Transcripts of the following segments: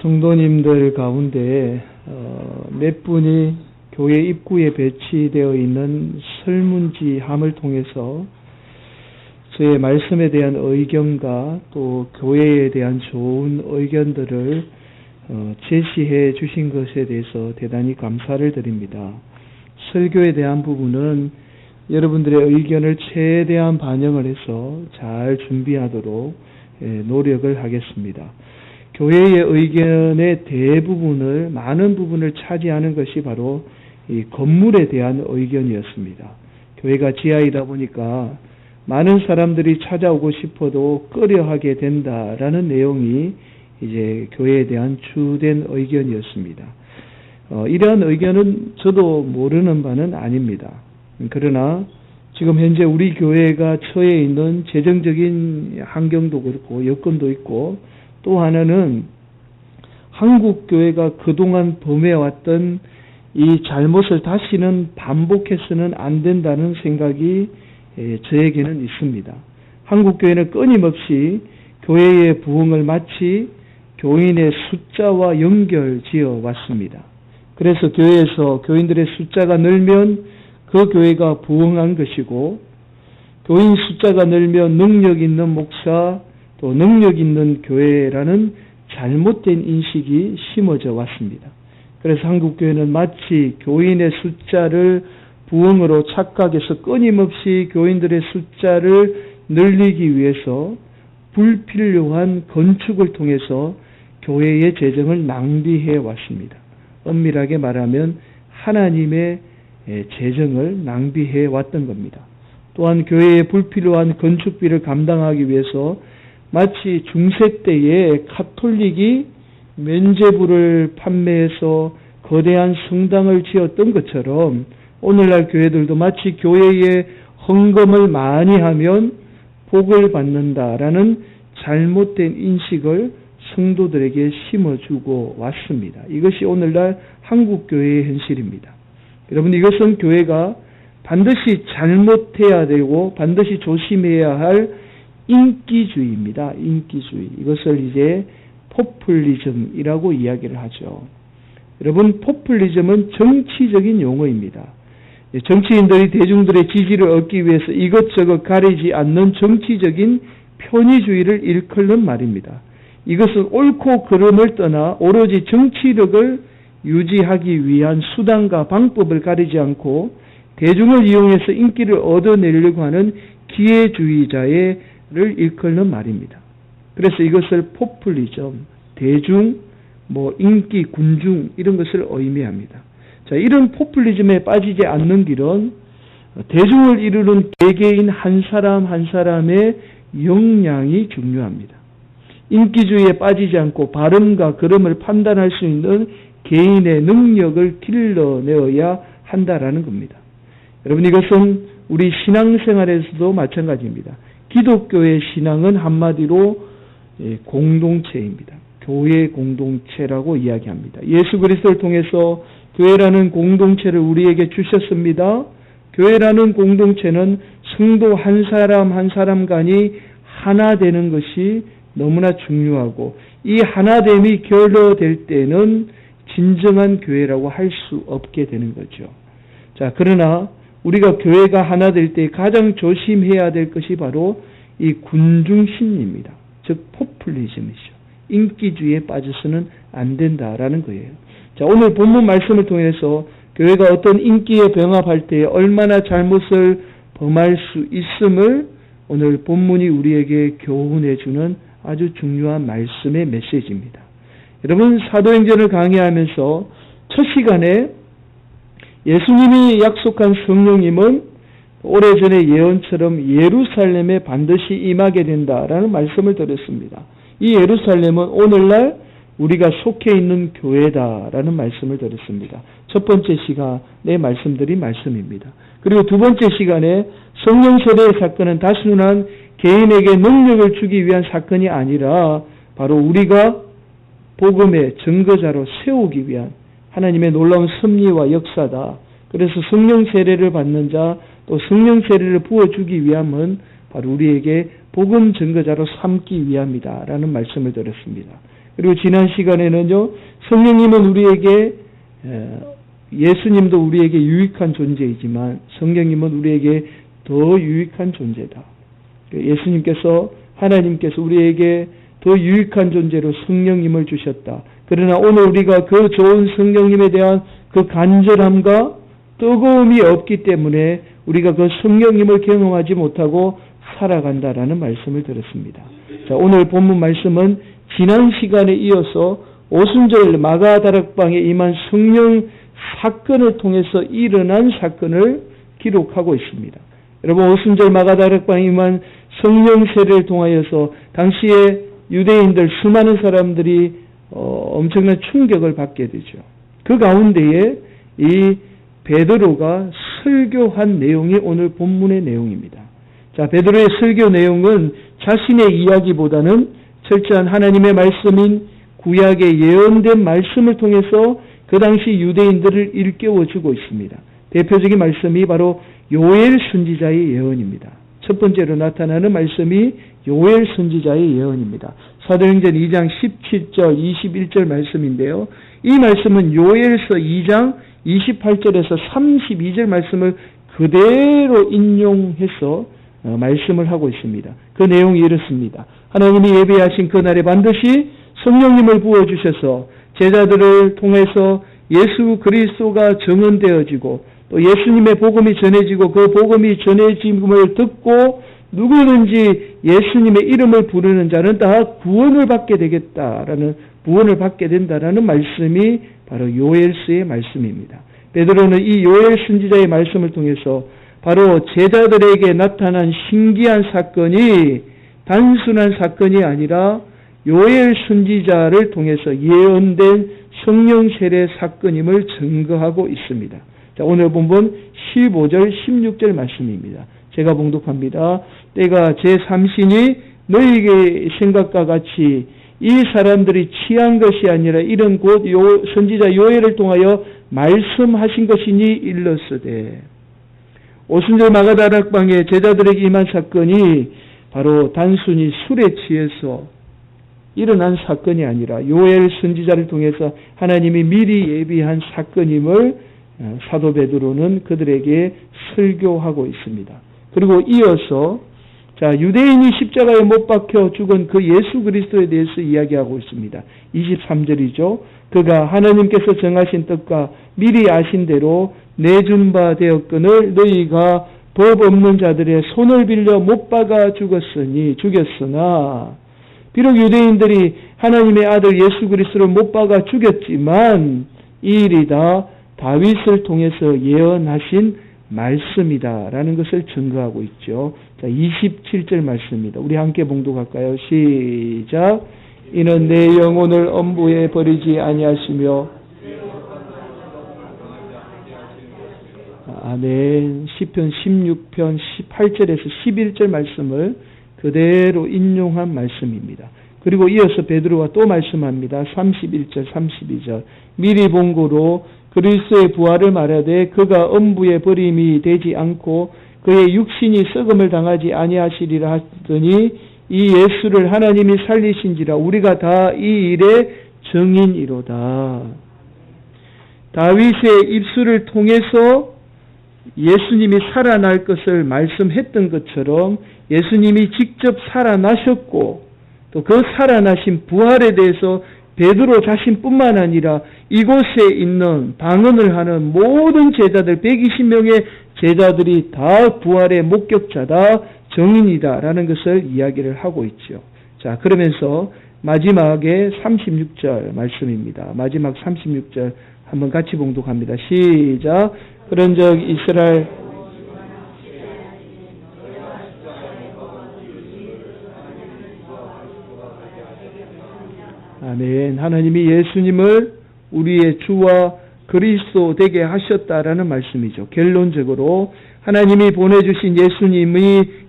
성도님들 가운데 몇 분이 교회 입구에 배치되어 있는 설문지함을 통해서 저의 말씀에 대한 의견과 또 교회에 대한 좋은 의견들을 제시해 주신 것에 대해서 대단히 감사를 드립니다. 설교에 대한 부분은 여러분들의 의견을 최대한 반영을 해서 잘 준비하도록 노력을 하겠습니다. 교회의 의견의 대부분을, 많은 부분을 차지하는 것이 바로 이 건물에 대한 의견이었습니다. 교회가 지하이다 보니까 많은 사람들이 찾아오고 싶어도 꺼려하게 된다라는 내용이 이제 교회에 대한 주된 의견이었습니다. 이러한 의견은 저도 모르는 바는 아닙니다. 그러나 지금 현재 우리 교회가 처해 있는 재정적인 환경도 그렇고 여건도 있고 또 하나는 한국 교회가 그동안 범해왔던 이 잘못을 다시는 반복해서는 안 된다는 생각이 저에게는 있습니다. 한국 교회는 끊임없이 교회의 부흥을 마치 교인의 숫자와 연결지어 왔습니다. 그래서 교회에서 교인들의 숫자가 늘면 그 교회가 부흥한 것이고, 교인 숫자가 늘면 능력 있는 목사, 또 능력 있는 교회라는 잘못된 인식이 심어져 왔습니다. 그래서 한국교회는 마치 교인의 숫자를 부흥으로 착각해서 끊임없이 교인들의 숫자를 늘리기 위해서 불필요한 건축을 통해서 교회의 재정을 낭비해 왔습니다. 엄밀하게 말하면 하나님의 재정을 낭비해 왔던 겁니다. 또한 교회의 불필요한 건축비를 감당하기 위해서 마치 중세 때에 카톨릭이 면죄부를 판매해서 거대한 성당을 지었던 것처럼 오늘날 교회들도 마치 교회에 헌금을 많이 하면 복을 받는다라는 잘못된 인식을 성도들에게 심어주고 왔습니다. 이것이 오늘날 한국교회의 현실입니다. 여러분, 이것은 교회가 반드시 잘못해야 되고 반드시 조심해야 할 인기주의입니다. 인기주의. 이것을 이제 포퓰리즘이라고 이야기를 하죠. 여러분, 포퓰리즘은 정치적인 용어입니다. 정치인들이 대중들의 지지를 얻기 위해서 이것저것 가리지 않는 정치적인 편의주의를 일컫는 말입니다. 이것은 옳고 그름을 떠나 오로지 정치력을 유지하기 위한 수단과 방법을 가리지 않고 대중을 이용해서 인기를 얻어내려고 하는 기회주의자를 일컫는 말입니다. 그래서 이것을 포퓰리즘, 대중, 인기, 군중 이런 것을 의미합니다. 자, 이런 포퓰리즘에 빠지지 않는 길은 대중을 이루는 개개인 한 사람 한 사람의 역량이 중요합니다. 인기주의에 빠지지 않고 발음과 걸음을 판단할 수 있는 개인의 능력을 길러내어야 한다라는 겁니다. 여러분, 이것은 우리 신앙생활에서도 마찬가지입니다. 기독교의 신앙은 한마디로 공동체입니다. 교회 공동체라고 이야기합니다. 예수 그리스도를 통해서 교회라는 공동체를 우리에게 주셨습니다. 교회라는 공동체는 성도 한 사람 한 사람 간이 하나 되는 것이 너무나 중요하고, 이 하나됨이 결여될 때는 진정한 교회라고 할 수 없게 되는 거죠. 자, 그러나 우리가 교회가 하나 될 때 가장 조심해야 될 것이 바로 이 군중심리입니다. 즉 포퓰리즘이죠. 인기주의에 빠져서는 안 된다라는 거예요. 자, 오늘 본문 말씀을 통해서 교회가 어떤 인기에 병합할 때 얼마나 잘못을 범할 수 있음을 오늘 본문이 우리에게 교훈해 주는 아주 중요한 말씀의 메시지입니다. 여러분, 사도행전을 강의하면서 첫 시간에 예수님이 약속한 성령님은 오래전의 예언처럼 예루살렘에 반드시 임하게 된다라는 말씀을 드렸습니다. 이 예루살렘은 오늘날 우리가 속해 있는 교회다라는 말씀을 드렸습니다. 첫 번째 시간에 말씀드린 말씀입니다. 그리고 두 번째 시간에 성령 세례의 사건은 단순한 개인에게 능력을 주기 위한 사건이 아니라 바로 우리가 복음의 증거자로 세우기 위한 하나님의 놀라운 섭리와 역사다. 그래서 성령 세례를 받는 자, 또 성령 세례를 부어주기 위함은 바로 우리에게 복음 증거자로 삼기 위함이다라는 말씀을 들었습니다. 그리고 지난 시간에는요, 성령님은 우리에게 예수님도 우리에게 유익한 존재이지만 성령님은 우리에게 더 유익한 존재다. 예수님께서 하나님께서 우리에게 더 유익한 존재로 성령님을 주셨다. 그러나 오늘 우리가 그 좋은 성령님에 대한 그 간절함과 뜨거움이 없기 때문에 우리가 그 성령님을 경험하지 못하고 살아간다라는 말씀을 들었습니다. 자, 오늘 본문 말씀은 지난 시간에 이어서 오순절 마가다락방에 임한 성령 사건을 통해서 일어난 사건을 기록하고 있습니다. 여러분, 오순절 마가다락방에 임한 성령 세례를 통하여서 당시에 유대인들 수많은 사람들이 엄청난 충격을 받게 되죠. 그 가운데에 이 베드로가 설교한 내용이 오늘 본문의 내용입니다. 자, 베드로의 설교 내용은 자신의 이야기보다는 철저한 하나님의 말씀인 구약의 예언된 말씀을 통해서 그 당시 유대인들을 일깨워주고 있습니다. 대표적인 말씀이 바로 요엘 선지자의 예언입니다. 첫 번째로 나타나는 말씀이 요엘 선지자의 예언입니다. 사도행전 2장 17절, 21절 말씀인데요. 이 말씀은 요엘서 2장 28절에서 32절 말씀을 그대로 인용해서 말씀을 하고 있습니다. 그 내용이 이렇습니다. 하나님이 예비하신 그날에 반드시 성령님을 부어주셔서 제자들을 통해서 예수 그리스도가 증언되어지고 또 예수님의 복음이 전해지고 그 복음이 전해짐을 듣고 누구든지 예수님의 이름을 부르는 자는 다 구원을 받게 되겠다라는, 구원을 받게 된다라는 말씀이 바로 요엘서의 말씀입니다. 베드로는 이 요엘 선지자의 말씀을 통해서 바로 제자들에게 나타난 신기한 사건이 단순한 사건이 아니라 요엘 선지자를 통해서 예언된 성령 세례 사건임을 증거하고 있습니다. 자, 오늘 본문 15절 16절 말씀입니다. 제가 봉독합니다. 때가 제3신이 너희에게 생각과 같이 이 사람들이 취한 것이 아니라 이런 곧 선지자 요엘을 통하여 말씀하신 것이니 일렀으되. 오순절 마가다락방에 제자들에게 임한 사건이 바로 단순히 술에 취해서 일어난 사건이 아니라 요엘 선지자를 통해서 하나님이 미리 예비한 사건임을 사도 베드로는 그들에게 설교하고 있습니다. 그리고 이어서 유대인이 십자가에 못 박혀 죽은 그 예수 그리스도에 대해서 이야기하고 있습니다. 23절이죠. 그가 하나님께서 정하신 뜻과 미리 아신 대로 내준 바 되었거늘 너희가 법 없는 자들의 손을 빌려 못 박아 죽였으나 비록 유대인들이 하나님의 아들 예수 그리스도를 못 박아 죽였지만 이 일이 다 다윗을 통해서 예언하신 말씀이다라는 것을 증거하고 있죠. 자, 27절 말씀입니다. 우리 함께 봉독할까요? 시작. 이는 내 영혼을 엄부에 버리지 아니하시며. 아멘. 시편 16편 18절에서 11절 말씀을 그대로 인용한 말씀입니다. 그리고 이어서 베드로가 또 말씀합니다. 31절 32절. 미리 본 고로 그리스도의 부활을 말하되 그가 엄부에 버림이 되지 않고 그의 육신이 썩음을 당하지 아니하시리라 하더니 이 예수를 하나님이 살리신지라 우리가 다 이 일의 증인이로다. 다윗의 입술을 통해서 예수님이 살아날 것을 말씀했던 것처럼 예수님이 직접 살아나셨고 또 그 살아나신 부활에 대해서 베드로 자신뿐만 아니라 이곳에 있는 방언을 하는 모든 제자들 120명의 제자들이 다 부활의 목격자다, 증인이다라는 것을 이야기를 하고 있죠. 자, 그러면서 마지막에 36절 말씀입니다. 마지막 36절 한번 같이 봉독합니다. 시작. 그런즉 이스라엘 아멘. 하나님이 예수님을 우리의 주와 그리스도 되게 하셨다라는 말씀이죠. 결론적으로 하나님이 보내주신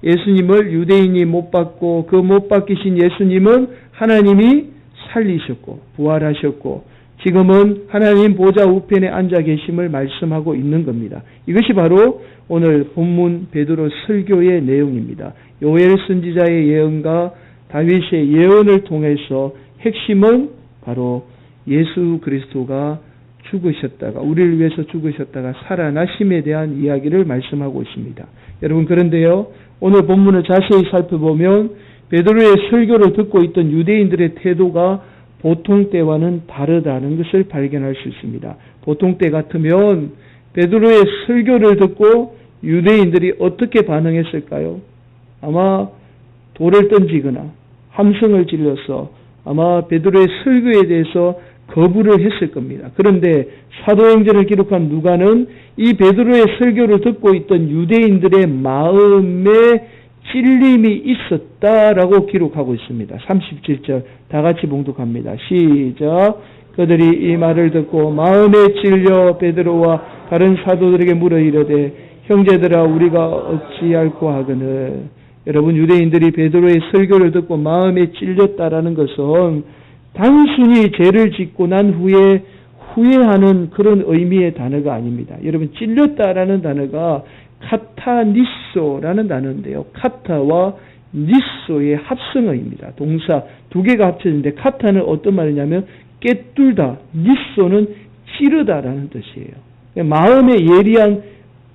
예수님을 유대인이 못 박고 그 못 박히신 예수님은 하나님이 살리셨고 부활하셨고 지금은 하나님 보좌 우편에 앉아 계심을 말씀하고 있는 겁니다. 이것이 바로 오늘 본문 베드로 설교의 내용입니다. 요엘 선지자의 예언과 다윗의 예언을 통해서 핵심은 바로 예수 그리스도가 죽으셨다가 우리를 위해서 죽으셨다가 살아나심에 대한 이야기를 말씀하고 있습니다. 여러분, 그런데요, 오늘 본문을 자세히 살펴보면 베드로의 설교를 듣고 있던 유대인들의 태도가 보통 때와는 다르다는 것을 발견할 수 있습니다. 보통 때 같으면 베드로의 설교를 듣고 유대인들이 어떻게 반응했을까요? 아마 돌을 던지거나 함성을 질러서 아마 베드로의 설교에 대해서 거부를 했을 겁니다. 그런데 사도행전을 기록한 누가는 이 베드로의 설교를 듣고 있던 유대인들의 마음에 찔림이 있었다라고 기록하고 있습니다. 37절 다 같이 봉독합니다. 시작. 그들이 이 말을 듣고 마음에 찔려 베드로와 다른 사도들에게 물어 이르되 형제들아 우리가 어찌할꼬 하거늘. 여러분, 유대인들이 베드로의 설교를 듣고 마음에 찔렸다라는 것은 단순히 죄를 짓고 난 후에 후회하는 그런 의미의 단어가 아닙니다. 여러분, 찔렸다라는 단어가 카타니소라는 단어인데요. 카타와 니소의 합성어입니다. 동사 두 개가 합쳐진데 카타는 어떤 말이냐면 꿰뚫다, 니소는 찌르다라는 뜻이에요. 마음의 예리한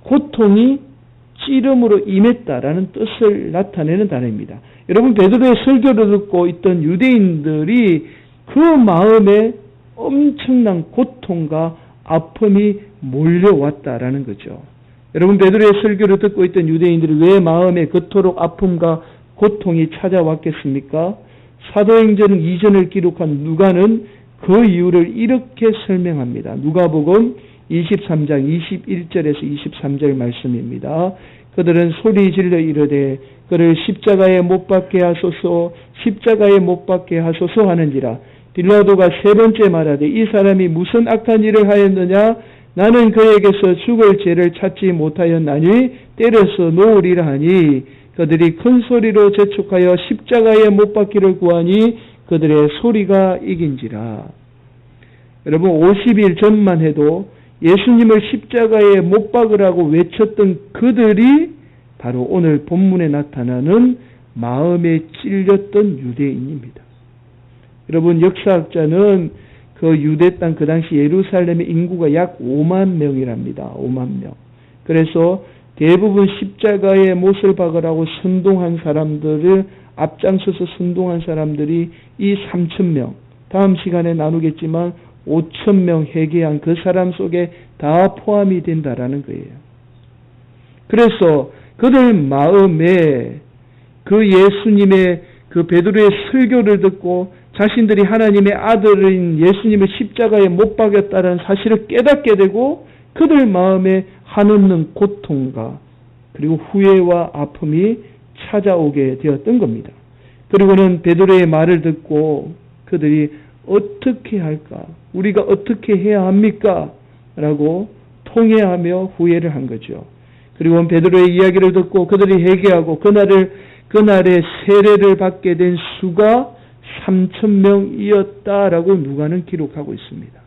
고통이 찌름으로 임했다라는 뜻을 나타내는 단어입니다. 여러분, 베드로의 설교를 듣고 있던 유대인들이 그 마음에 엄청난 고통과 아픔이 몰려왔다라는 거죠. 여러분, 베드로의 설교를 듣고 있던 유대인들이 왜 마음에 그토록 아픔과 고통이 찾아왔겠습니까? 사도행전 이전을 기록한 누가는 그 이유를 이렇게 설명합니다. 누가복음 23장 21절에서 23절 말씀입니다. 그들은 소리 질러 이르되 그를 십자가에 못 박게 하소서, 십자가에 못 박게 하소서 하는지라. 빌라도가 세 번째 말하되 이 사람이 무슨 악한 일을 하였느냐? 나는 그에게서 죽을 죄를 찾지 못하였나니 때려서 놓으리라 하니 그들이 큰 소리로 재촉하여 십자가에 못 박기를 구하니 그들의 소리가 이긴지라. 여러분, 50일 전만 해도 예수님을 십자가에 못 박으라고 외쳤던 그들이 바로 오늘 본문에 나타나는 마음에 찔렸던 유대인입니다. 여러분, 역사학자는 그 유대 땅, 그 당시 예루살렘의 인구가 약 5만 명이랍니다. 5만 명. 그래서 대부분 십자가에 못을 박으라고 선동한 사람들을 앞장서서 선동한 사람들이 이 3,000명, 다음 시간에 나누겠지만 5,000명 회개한 그 사람 속에 다 포함이 된다라는 거예요. 그래서 그들 마음에 그 예수님의 그 베드로의 설교를 듣고 자신들이 하나님의 아들인 예수님을 십자가에 못 박였다는 사실을 깨닫게 되고 그들 마음에 한없는 고통과 그리고 후회와 아픔이 찾아오게 되었던 겁니다. 그리고는 베드로의 말을 듣고 그들이 어떻게 할까? 우리가 어떻게 해야 합니까? 라고 통회하며 후회를 한 거죠. 그리고 베드로의 이야기를 듣고 그들이 회개하고 그날에 세례를 받게 된 수가 3,000명이었다라고 누가는 기록하고 있습니다.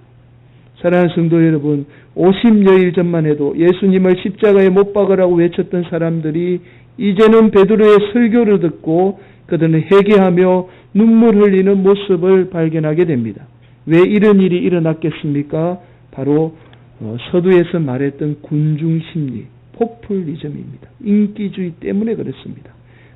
사랑하는 성도 여러분, 50여일 전만 해도 예수님을 십자가에 못 박으라고 외쳤던 사람들이 이제는 베드로의 설교를 듣고 그들은 회개하며 눈물 흘리는 모습을 발견하게 됩니다. 왜 이런 일이 일어났겠습니까? 바로 서두에서 말했던 군중심리, 포퓰리즘입니다. 인기주의 때문에 그렇습니다.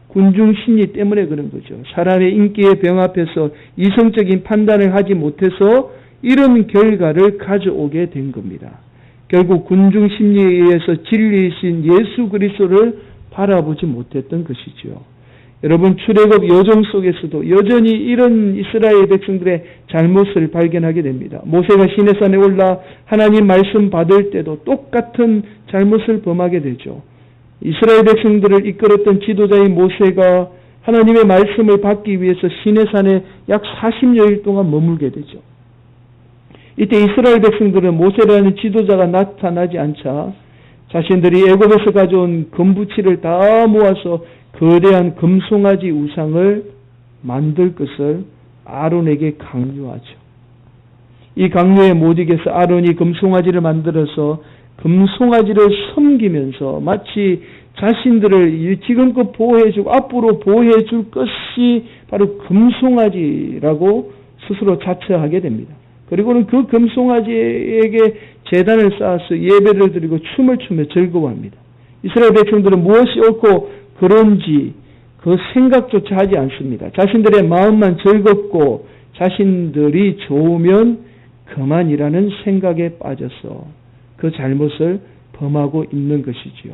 군중심리 때문에 그런 거죠. 사람의 인기의 병 앞에서 이성적인 판단을 하지 못해서 이런 결과를 가져오게 된 겁니다. 결국 군중심리에 의해서 진리이신 예수 그리스도를 바라보지 못했던 것이죠. 여러분, 출애굽 여정 속에서도 여전히 이런 이스라엘 백성들의 잘못을 발견하게 됩니다. 모세가 시내산에 올라 하나님 말씀 받을 때도 똑같은 잘못을 범하게 되죠. 이스라엘 백성들을 이끌었던 지도자인 모세가 하나님의 말씀을 받기 위해서 시내산에 약 40여일 동안 머물게 되죠. 이때 이스라엘 백성들은 모세라는 지도자가 나타나지 않자 자신들이 애굽에서 가져온 금부치를 다 모아서 거대한 금송아지 우상을 만들 것을 아론에게 강요하죠. 이 강요에 못 이겨서 아론이 금송아지를 만들어서 금송아지를 섬기면서 마치 자신들을 지금껏 보호해주고 앞으로 보호해줄 것이 바로 금송아지라고 스스로 자처하게 됩니다. 그리고는 그 금송아지에게 제단을 쌓아서 예배를 드리고 춤을 추며 즐거워합니다. 이스라엘 백성들은 무엇이 옳고 그런지 그 생각조차 하지 않습니다. 자신들의 마음만 즐겁고 자신들이 좋으면 그만이라는 생각에 빠져서 그 잘못을 범하고 있는 것이지요.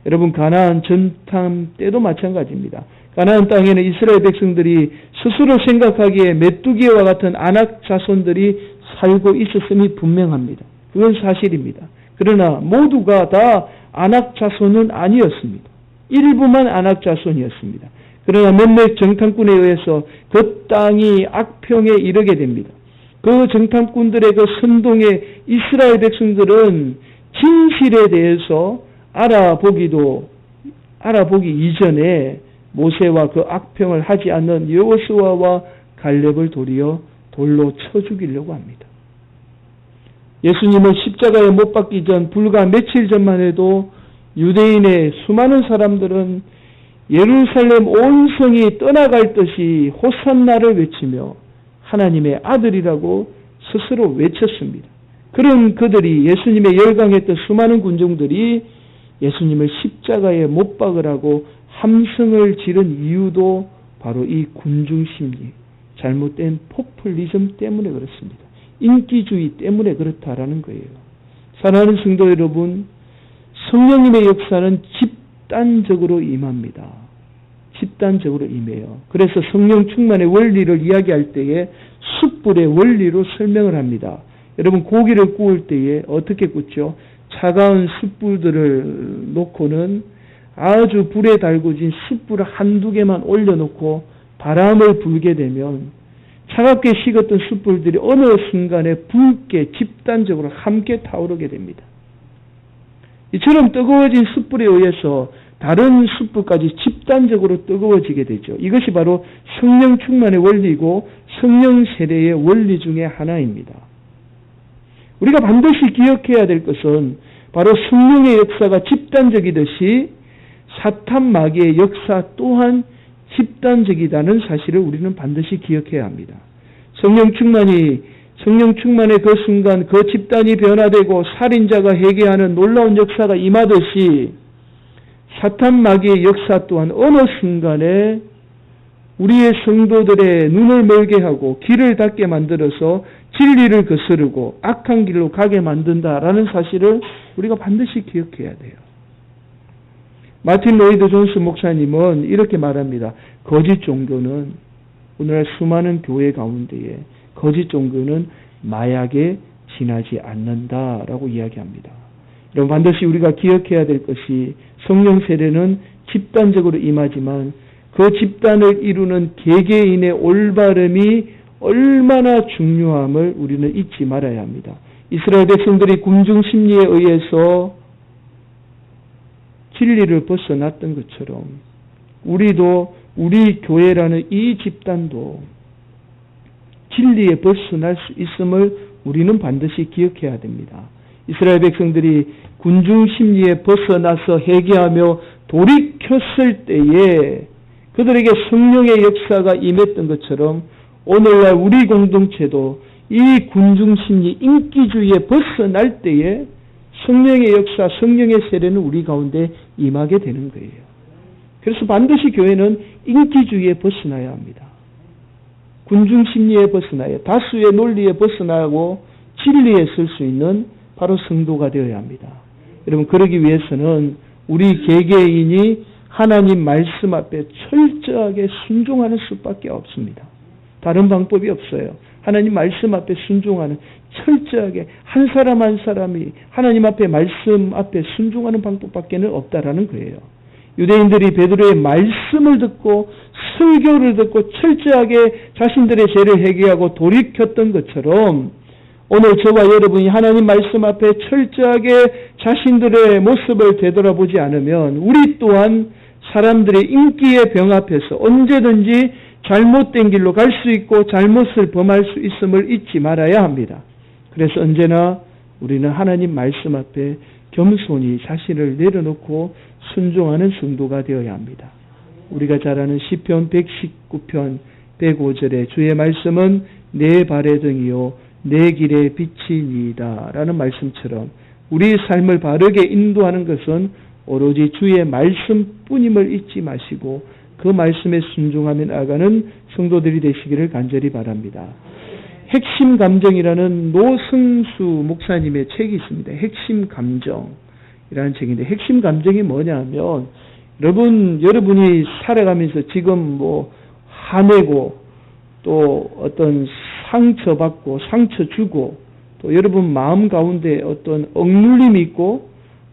여러분, 가나안 전탐 때도 마찬가지입니다. 가나안 땅에는 이스라엘 백성들이 스스로 생각하기에 메뚜기와 같은 아낙 자손들이 살고 있었음이 분명합니다. 그건 사실입니다. 그러나 모두가 다 아낙 자손은 아니었습니다. 일부만 아낙 자손이었습니다. 그러나 몇몇 정탐꾼에 의해서 그 땅이 악평에 이르게 됩니다. 그 정탐꾼들의 그 선동에 이스라엘 백성들은 진실에 대해서 알아보기 이전에 모세와 그 악평을 하지 않는 여호수아와 갈렙을 도리어 돌로 쳐 죽이려고 합니다. 예수님은 십자가에 못 박기 전 불과 며칠 전만 해도 유대인의 수많은 사람들은 예루살렘 온 성이 떠나갈 듯이 호산나를 외치며 하나님의 아들이라고 스스로 외쳤습니다. 그런 그들이, 예수님의 열광했던 수많은 군중들이 예수님을 십자가에 못 박으라고 함성을 지른 이유도 바로 이 군중심리, 잘못된 포퓰리즘 때문에 그렇습니다. 인기주의 때문에 그렇다라는 거예요. 사랑하는 성도 여러분, 성령님의 역사는 집단적으로 임합니다. 집단적으로 임해요. 그래서 성령 충만의 원리를 이야기할 때에 숯불의 원리로 설명을 합니다. 여러분, 고기를 구울 때에 어떻게 굽죠? 차가운 숯불들을 놓고는 아주 불에 달구진 숯불을 한두 개만 올려놓고 바람을 불게 되면 차갑게 식었던 숯불들이 어느 순간에 붉게 집단적으로 함께 타오르게 됩니다. 이처럼 뜨거워진 숯불에 의해서 다른 숯불까지 집단적으로 뜨거워지게 되죠. 이것이 바로 성령 충만의 원리고 성령 세례의 원리 중에 하나입니다. 우리가 반드시 기억해야 될 것은 바로 성령의 역사가 집단적이듯이 사탄 마귀의 역사 또한 집단적이라는 사실을 우리는 반드시 기억해야 합니다. 성령 충만의 그 순간 그 집단이 변화되고 살인자가 회개하는 놀라운 역사가 임하듯이 사탄 마귀의 역사 또한 어느 순간에 우리의 성도들의 눈을 멀게 하고 길을 닫게 만들어서 진리를 거스르고 악한 길로 가게 만든다라는 사실을 우리가 반드시 기억해야 돼요. 마틴 로이드 존스 목사님은 이렇게 말합니다. 거짓 종교는, 오늘날 수많은 교회 가운데에 거짓 종교는 마약에 지나지 않는다라고 이야기합니다. 여러분, 반드시 우리가 기억해야 될 것이 성령 세례는 집단적으로 임하지만 그 집단을 이루는 개개인의 올바름이 얼마나 중요함을 우리는 잊지 말아야 합니다. 이스라엘 백성들이 군중 심리에 의해서 진리를 벗어났던 것처럼 우리도, 우리 교회라는 이 집단도 진리에 벗어날 수 있음을 우리는 반드시 기억해야 됩니다. 이스라엘 백성들이 군중 심리에 벗어나서 회개하며 돌이켰을 때에 그들에게 성령의 역사가 임했던 것처럼 오늘날 우리 공동체도 이 군중 심리, 인기주의에 벗어날 때에 성령의 역사, 성령의 세례는 우리 가운데 임하게 되는 거예요. 그래서 반드시 교회는 인기주의에 벗어나야 합니다. 군중 심리에 벗어나야, 다수의 논리에 벗어나고 진리에 설 수 있는 바로 성도가 되어야 합니다. 여러분, 그러기 위해서는 우리 개개인이 하나님 말씀 앞에 철저하게 순종하는 수밖에 없습니다. 다른 방법이 없어요. 하나님 말씀 앞에 순종하는, 철저하게 한 사람 한 사람이 하나님 앞에 말씀 앞에 순종하는 방법밖에는 없다라는 거예요. 유대인들이 베드로의 말씀을 듣고 설교를 듣고 철저하게 자신들의 죄를 회개하고 돌이켰던 것처럼 오늘 저와 여러분이 하나님 말씀 앞에 철저하게 자신들의 모습을 되돌아보지 않으면 우리 또한 사람들의 인기의 병 앞에서 언제든지 잘못된 길로 갈 수 있고 잘못을 범할 수 있음을 잊지 말아야 합니다. 그래서 언제나 우리는 하나님 말씀 앞에 겸손히 자신을 내려놓고 순종하는 성도가 되어야 합니다. 우리가 잘 아는 시편 119편 105절에 주의 말씀은 내 발의 등이요 내 길의 빛이니이다 라는 말씀처럼 우리의 삶을 바르게 인도하는 것은 오로지 주의 말씀뿐임을 잊지 마시고 그 말씀에 순종하며 나아가는 성도들이 되시기를 간절히 바랍니다. 핵심 감정이라는 노승수 목사님의 책이 있습니다. 핵심 감정이라는 책인데 핵심 감정이 뭐냐면 여러분이 살아가면서 지금 화내고 또 어떤 상처받고 상처 주고 또 여러분 마음 가운데 어떤 억눌림이 있고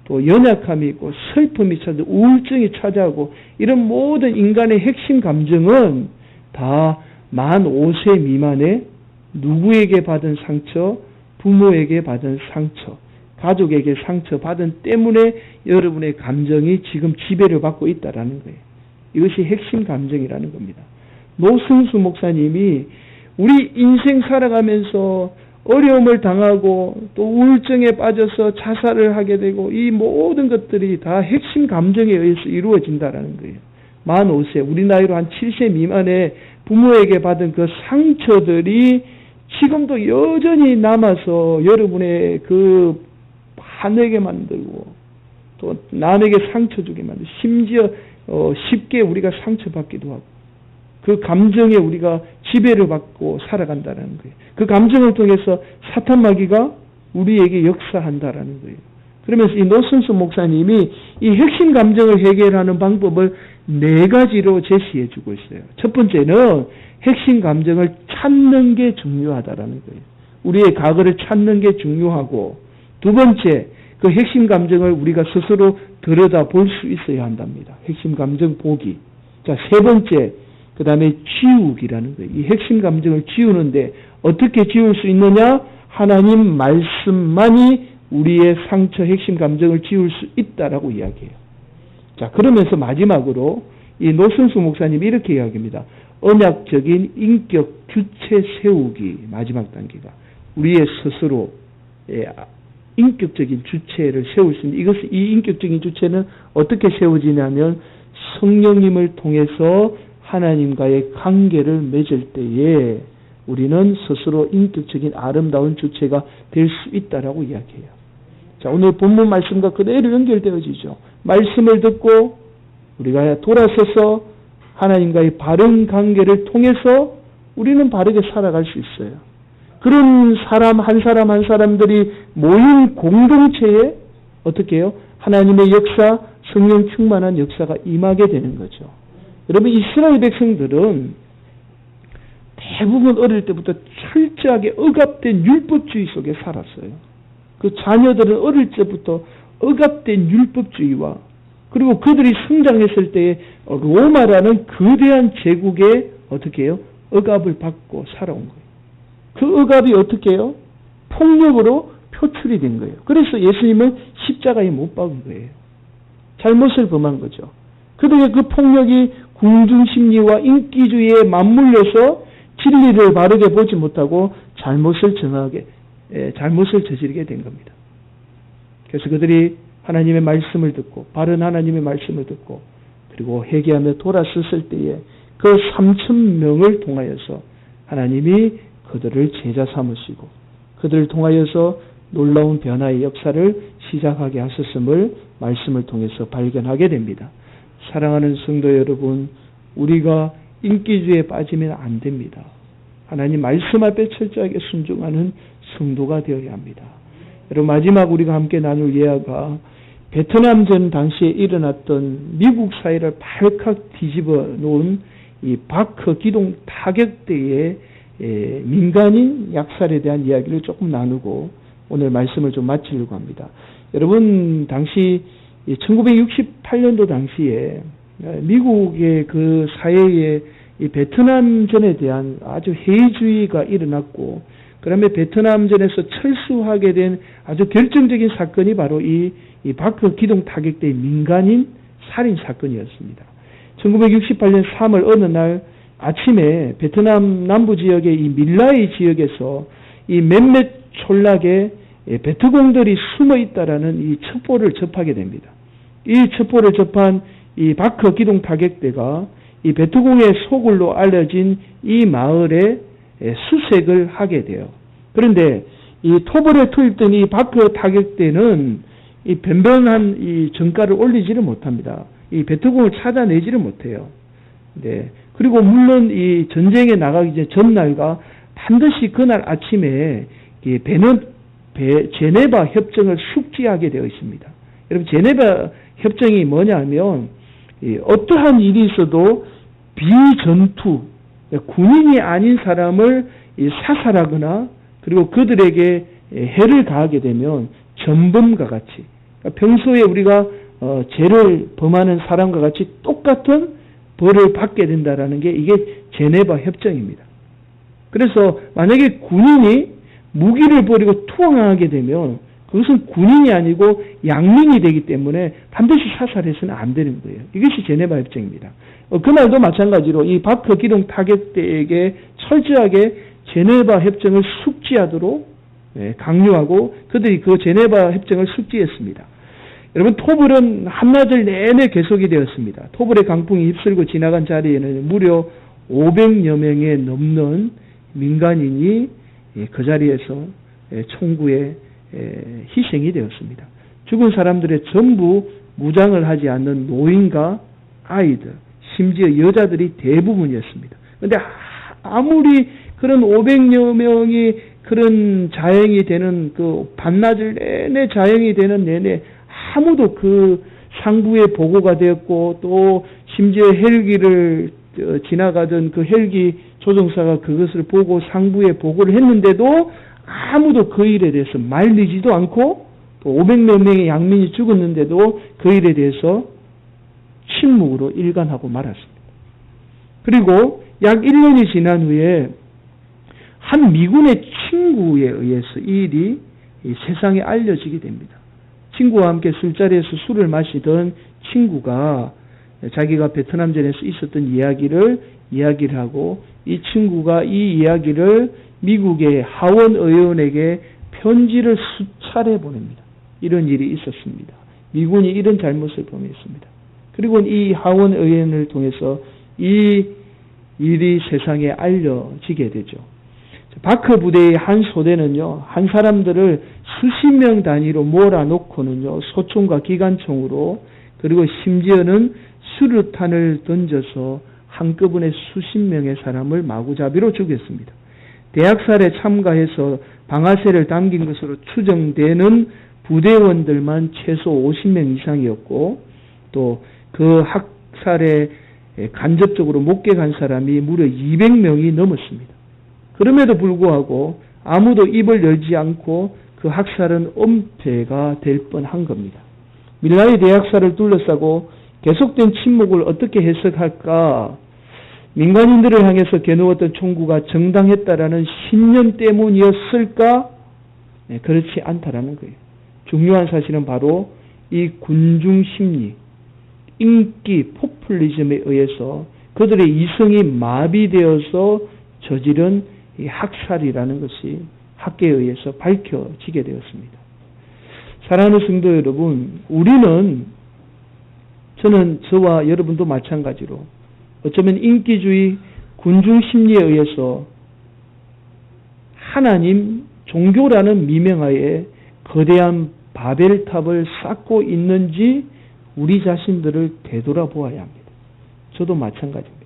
또 연약함이 있고 슬픔이 찾아오고 우울증이 찾아오고 이런 모든 인간의 핵심 감정은 다 만 5세 미만의 누구에게 받은 상처, 부모에게 받은 상처, 가족에게 상처받은 때문에 여러분의 감정이 지금 지배를 받고 있다라는 거예요. 이것이 핵심 감정이라는 겁니다. 노승수 목사님이 우리 인생 살아가면서 어려움을 당하고 또 우울증에 빠져서 자살을 하게 되고 이 모든 것들이 다 핵심 감정에 의해서 이루어진다라는 거예요. 만 5세, 우리 나이로 한 7세 미만의 부모에게 받은 그 상처들이 지금도 여전히 남아서 여러분의 그 화내게 만들고 또 남에게 상처 주게 만들고 심지어 쉽게 우리가 상처받기도 하고 그 감정에 우리가 지배를 받고 살아간다는 거예요. 그 감정을 통해서 사탄 마귀가 우리에게 역사한다라는 거예요. 그러면서 이 노승수 목사님이 이 핵심 감정을 해결하는 방법을 4가지로 제시해 주고 있어요. 첫 번째는 핵심 감정을 찾는 게 중요하다라는 거예요. 우리의 과거를 찾는 게 중요하고 두 번째, 그 핵심 감정을 우리가 스스로 들여다 볼 수 있어야 한답니다. 핵심 감정 보기. 자, 세 번째, 그 다음에 지우기라는 거예요. 이 핵심 감정을 지우는데 어떻게 지울 수 있느냐? 하나님 말씀만이 우리의 상처 핵심 감정을 지울 수 있다라고 이야기해요. 자, 그러면서 마지막으로 이 노승수 목사님이 이렇게 이야기합니다. 언약적인 인격 주체 세우기. 마지막 단계가 우리의 스스로의 인격적인 주체를 세울 수 있는 이 인격적인 주체는 어떻게 세워지냐면 성령님을 통해서 하나님과의 관계를 맺을 때에 우리는 스스로 인격적인 아름다운 주체가 될 수 있다라고 이야기해요. 자, 오늘 본문 말씀과 그대로 연결되어지죠. 말씀을 듣고 우리가 돌아서서 하나님과의 바른 관계를 통해서 우리는 바르게 살아갈 수 있어요. 그런 사람 한 사람들이 모인 공동체에 어떻게 해요? 하나님의 역사, 성령 충만한 역사가 임하게 되는 거죠. 여러분, 이스라엘 백성들은 대부분 어릴 때부터 철저하게 억압된 율법주의 속에 살았어요. 그 자녀들은 어릴 때부터 억압된 율법주의와 그리고 그들이 성장했을 때에 로마라는 거대한 제국에 어떻게 해요? 억압을 받고 살아온 거예요. 그 억압이 어떻게 해요? 폭력으로 표출이 된 거예요. 그래서 예수님은 십자가에 못 박은 거예요. 잘못을 범한 거죠. 그들의 그 폭력이 궁중심리와 인기주의에 맞물려서 진리를 바르게 보지 못하고 잘못을 저지르게 된 겁니다. 그래서 그들이 하나님의 말씀을 듣고 바른 하나님의 말씀을 듣고 그리고 회개하며 돌아섰을 때에 그 3,000명을 통하여서 하나님이 그들을 제자 삼으시고 그들을 통하여서 놀라운 변화의 역사를 시작하게 하셨음을 말씀을 통해서 발견하게 됩니다. 사랑하는 성도 여러분, 우리가 인기주의에 빠지면 안 됩니다. 하나님 말씀 앞에 철저하게 순종하는 성도가 되어야 합니다. 여러분, 마지막 우리가 함께 나눌 예화가 베트남전 당시에 일어났던 미국 사회를 발칵 뒤집어 놓은 이 바크 기동 타격대의 민간인 약살에 대한 이야기를 조금 나누고 오늘 말씀을 좀 마치려고 합니다. 여러분, 당시 1968년도 당시에 미국의 그 사회에 이 베트남전에 대한 아주 해이주의가 일어났고, 그 다음에 베트남전에서 철수하게 된 아주 결정적인 사건이 바로 이 바크 기동 타격대의 민간인 살인 사건이었습니다. 1968년 3월 어느 날 아침에 베트남 남부 지역의 이 밀라이 지역에서 이 몇몇 촌락에 베트공들이 숨어 있다라는 이 첩보를 접하게 됩니다. 이 첩보를 접한 이 바크 기동 타격대가 이 베트공의 소굴로 알려진 이 마을에 수색을 하게 돼요. 그런데 이 토벌에 투입된 이 바크 타격대는 이 변변한 이 정가를 올리지를 못합니다. 이 베트공을 찾아내지를 못해요. 네. 그리고 물론 이 전쟁에 나가기 전날과 반드시 그날 아침에 제네바 협정을 숙지하게 되어 있습니다. 여러분, 제네바 협정이 뭐냐면 어떠한 일이 있어도 비전투, 군인이 아닌 사람을 사살하거나 그리고 그들에게 해를 가하게 되면 전범과 같이, 평소에 우리가 죄를 범하는 사람과 같이 똑같은 벌을 받게 된다라는 게 이게 제네바 협정입니다. 그래서 만약에 군인이 무기를 버리고 투항하게 되면 그것은 군인이 아니고 양민이 되기 때문에 반드시 사살해서는 안 되는 거예요. 이것이 제네바 협정입니다. 그날도 마찬가지로 이 바크 기동 타격대에게 철저하게 제네바 협정을 숙지하도록 강요하고 그들이 그 제네바 협정을 숙지했습니다. 여러분, 토벌은 한낮을 내내 계속이 되었습니다. 토벌의 강풍이 휩쓸고 지나간 자리에는 무려 500여 명에 넘는 민간인이 그 자리에서 총구에 희생이 되었습니다. 죽은 사람들의 전부 무장을 하지 않는 노인과 아이들, 심지어 여자들이 대부분이었습니다. 그런데 아무리 그런 500여 명이 그런 자행이 되는 그 반나절 내내 자행이 되는 내내 아무도 그 상부에 보고가 되었고 또 심지어 헬기를 지나가던 그 헬기 조종사가 그것을 보고 상부에 보고를 했는데도 아무도 그 일에 대해서 말리지도 않고 또 500몇 명의 양민이 죽었는데도 그 일에 대해서 침묵으로 일관하고 말았습니다. 그리고 약 1년이 지난 후에 한 미군의 친구에 의해서 이 일이 세상에 알려지게 됩니다. 친구와 함께 술자리에서 술을 마시던 친구가 자기가 베트남전에서 있었던 이야기를 하고 이 친구가 이 이야기를 미국의 하원 의원에게 편지를 수차례 보냅니다. 이런 일이 있었습니다. 미군이 이런 잘못을 범했습니다. 그리고 이 하원 의원을 통해서 이 일이 세상에 알려지게 되죠. 바크 부대의 한 소대는요, 한 사람들을 수십 명 단위로 몰아놓고는요, 소총과 기관총으로, 그리고 심지어는 수류탄을 던져서 한꺼번에 수십 명의 사람을 마구잡이로 죽였습니다. 대학살에 참가해서 방아쇠를 당긴 것으로 추정되는 부대원들만 최소 50명 이상이었고, 또 그 학살에 간접적으로 목격한 사람이 무려 200명이 넘었습니다. 그럼에도 불구하고 아무도 입을 열지 않고 그 학살은 엄폐가 될 뻔한 겁니다. 밀라이 대학살을 둘러싸고 계속된 침묵을 어떻게 해석할까? 민간인들을 향해서 겨누었던 총구가 정당했다라는 신념 때문이었을까? 네, 그렇지 않다라는 거예요. 중요한 사실은 바로 이 군중 심리, 인기, 포퓰리즘에 의해서 그들의 이성이 마비되어서 저지른 이 학살이라는 것이 학계에 의해서 밝혀지게 되었습니다. 사랑하는 성도 여러분, 저는 저와 여러분도 마찬가지로 어쩌면 인기주의, 군중 심리에 의해서 하나님, 종교라는 미명하에 거대한 바벨탑을 쌓고 있는지 우리 자신들을 되돌아보아야 합니다. 저도 마찬가지입니다.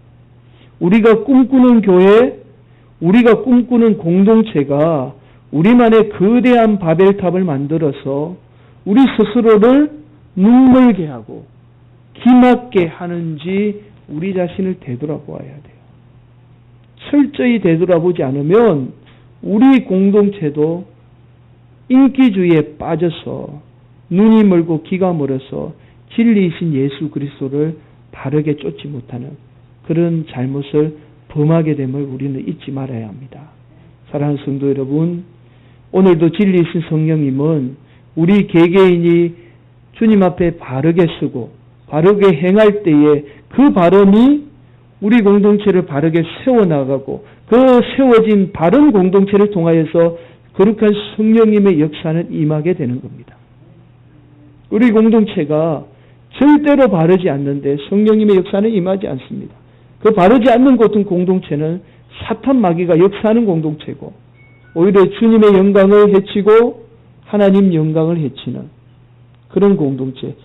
우리가 꿈꾸는 교회, 우리가 꿈꾸는 공동체가 우리만의 거대한 바벨탑을 만들어서 우리 스스로를 눈멀게 하고 기막게 하는지 우리 자신을 되돌아보아야 돼요. 철저히 되돌아보지 않으면 우리 공동체도 인기주의에 빠져서 눈이 멀고 귀가 멀어서 진리이신 예수 그리스도를 바르게 쫓지 못하는 그런 잘못을 범하게 됨을 우리는 잊지 말아야 합니다. 사랑하는 성도 여러분, 오늘도 진리이신 성령님은 우리 개개인이 주님 앞에 바르게 쓰고 바르게 행할 때에 그 발언이 우리 공동체를 바르게 세워나가고 그 세워진 바른 공동체를 통하여서 거룩한 성령님의 역사는 임하게 되는 겁니다. 우리 공동체가 절대로 바르지 않는데 성령님의 역사는 임하지 않습니다. 그 바르지 않는 곳은 공동체는 사탄 마귀가 역사하는 공동체고 오히려 주님의 영광을 해치고 하나님 영광을 해치는 그런 공동체,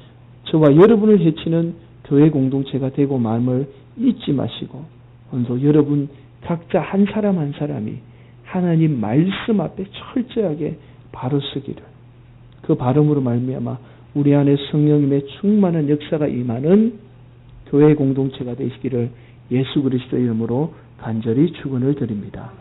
저와 여러분을 해치는 교회 공동체가 되고 마음을 잊지 마시고 오늘도 여러분 각자 한 사람 한 사람이 하나님 말씀 앞에 철저하게 바로 서기를, 그 바름으로 말미암아 우리 안에 성령님의 충만한 역사가 임하는 교회 공동체가 되시기를 예수 그리스도의 이름으로 간절히 축원을 드립니다.